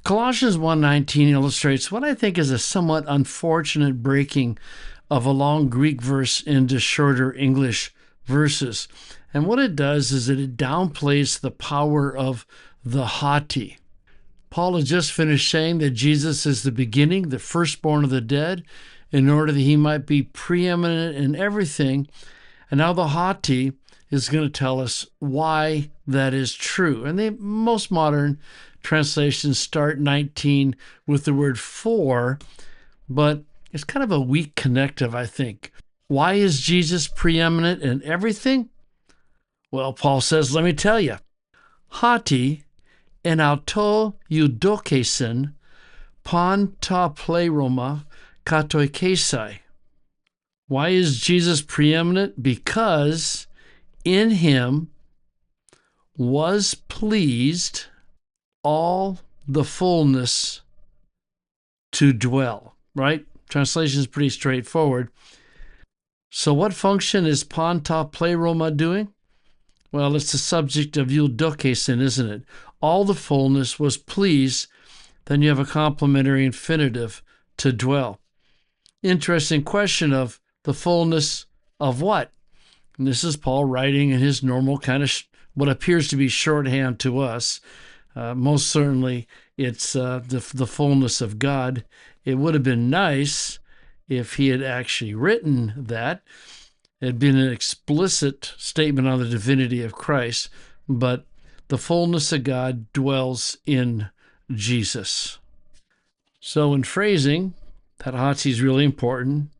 Colossians 1:19 illustrates what I think is a somewhat unfortunate breaking of a long Greek verse into shorter English verses. And what it does is that it downplays the power of the haughty. Paul has just finished saying that Jesus is the beginning, the firstborn of the dead, in order that he might be preeminent in everything. And now the haughty is going to tell us why that is true. And the most modern translations start 19 with the word for, but it's kind of a weak connective, I think. Why is Jesus preeminent in everything? Well, Paul says, let me tell you. Haughty en auto eudokesin pan ta pleroma katoikesai. Why is Jesus preeminent? Because in him was pleased all the fullness to dwell, right? Translation is pretty straightforward. So what function is panta pleroma doing? Well, it's the subject of eudokesin, isn't it? All the fullness was pleased. Then you have a complementary infinitive, to dwell. Interesting question of the fullness of what? And this is Paul writing in his normal kind of what appears to be shorthand to us. Most certainly, it's the fullness of God. It would have been nice if he had actually written that. It had been an explicit statement on the divinity of Christ, but the fullness of God dwells in Jesus. So in phrasing, that haughty is really important.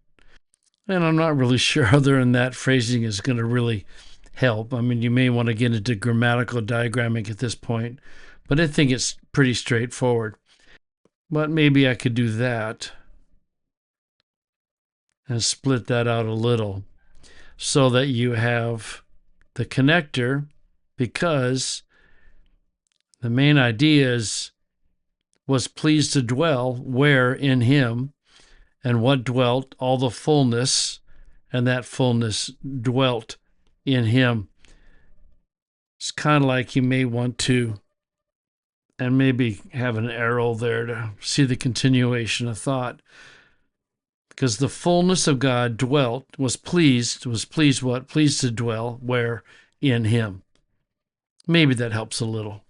And I'm not really sure other than that phrasing is going to really help. I mean, you may want to get into grammatical diagramming at this point, but I think it's pretty straightforward. But maybe I could do that and split that out a little so that you have the connector, because the main idea is was pleased to dwell where in him, and what dwelt all the fullness, and that fullness dwelt in him. It's kind of like you may want to, and maybe have an arrow there to see the continuation of thought. Because the fullness of God dwelt, was pleased what? Pleased to dwell where? In him. Maybe that helps a little.